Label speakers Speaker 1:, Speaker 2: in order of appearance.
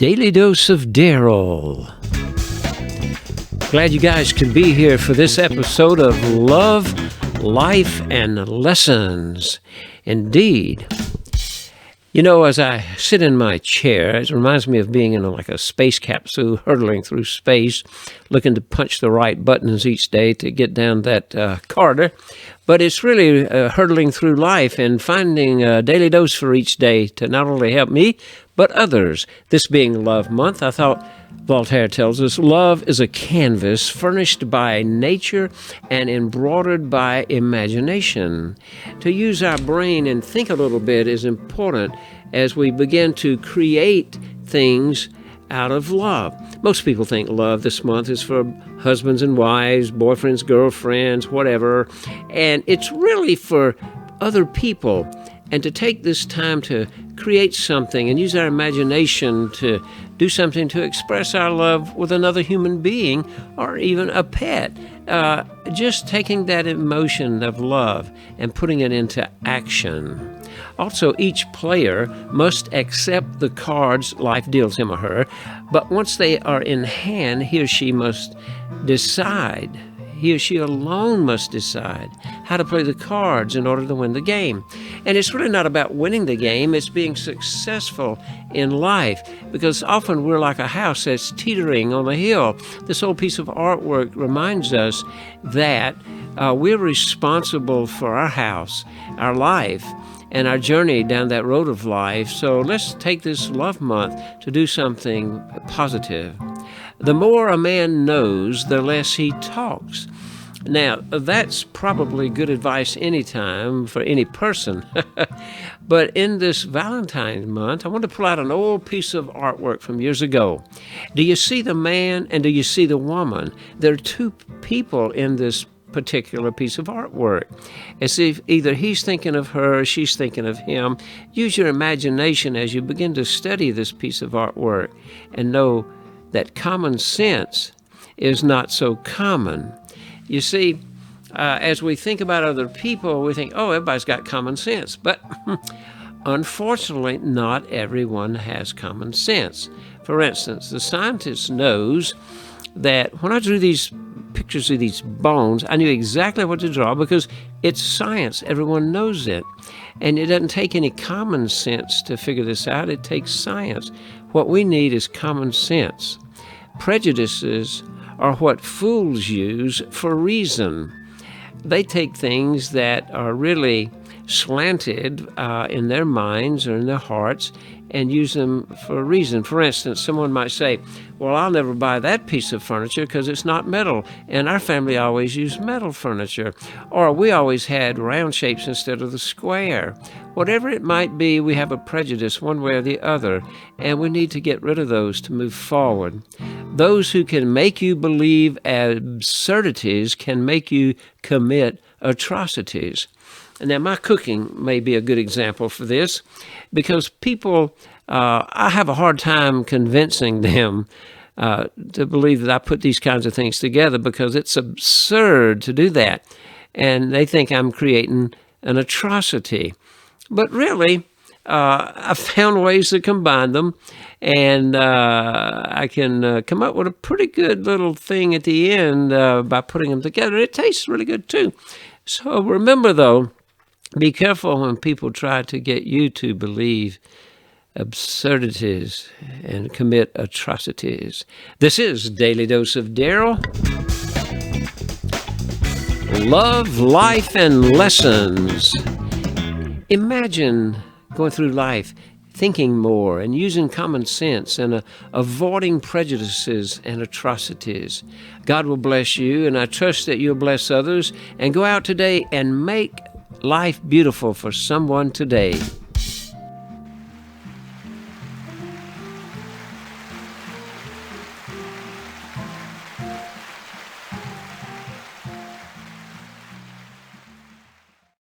Speaker 1: Daily Dose of Daryl. Glad you guys could be here for this episode of Love, Life, and Lessons. Indeed. You know, as I sit in my chair, it reminds me of being in like a space capsule, hurtling through space, looking to punch the right buttons each day to get down that corridor. But it's really hurtling through life and finding a daily dose for each day to not only help me, but others. This being Love Month, I thought Voltaire tells us, love is a canvas furnished by nature and embroidered by imagination. To use our brain and think a little bit is important as we begin to create things out of love. Most people think love this month is for husbands and wives, boyfriends, girlfriends, whatever, and it's really for other people. And to take this time to create something and use our imagination to do something to express our love with another human being or even a pet. Just taking that emotion of love and putting it into action. Also, each player must accept the cards life deals him or her, but once they are in hand, he or she must decide. He or she alone must decide how to play the cards in order to win the game. And it's really not about winning the game, it's being successful in life. Because often we're like a house that's teetering on a hill. This whole piece of artwork reminds us that we're responsible for our house, our life, and our journey down that road of life. So let's take this Love Month to do something positive. The more a man knows, the less he talks. Now, that's probably good advice anytime for any person. But in this Valentine's month, I want to pull out an old piece of artwork from years ago. Do you see the man and do you see the woman? There are two people in this particular piece of artwork. As if either he's thinking of her or she's thinking of him. Use your imagination as you begin to study this piece of artwork and know that common sense is not so common. You see, as we think about other people, we think, oh, everybody's got common sense. But unfortunately, not everyone has common sense. For instance, the scientist knows that when I drew these pictures of these bones, I knew exactly what to draw because it's science. Everyone knows it. And it doesn't take any common sense to figure this out. It takes science. What we need is common sense. Prejudices are what fools use for reason. They take things that are really slanted in their minds or in their hearts and use them for a reason. For instance, someone might say, well, I'll never buy that piece of furniture because it's not metal, and our family always used metal furniture, or we always had round shapes instead of the square. Whatever it might be, we have a prejudice one way or the other, and we need to get rid of those to move forward. Those who can make you believe absurdities can make you commit atrocities. Now, my cooking may be a good example for this because people, I have a hard time convincing them to believe that I put these kinds of things together because it's absurd to do that. And they think I'm creating an atrocity. But really, I found ways to combine them, and I can come up with a pretty good little thing at the end by putting them together. It tastes really good, too. So remember, though, be careful when people try to get you to believe absurdities and commit atrocities. This is Daily Dose of Daryl. Love, Life, and Lessons. Imagine going through life thinking more and using common sense and avoiding prejudices and atrocities. God will bless you, and I trust that you'll bless others. And go out today and make life beautiful for someone today.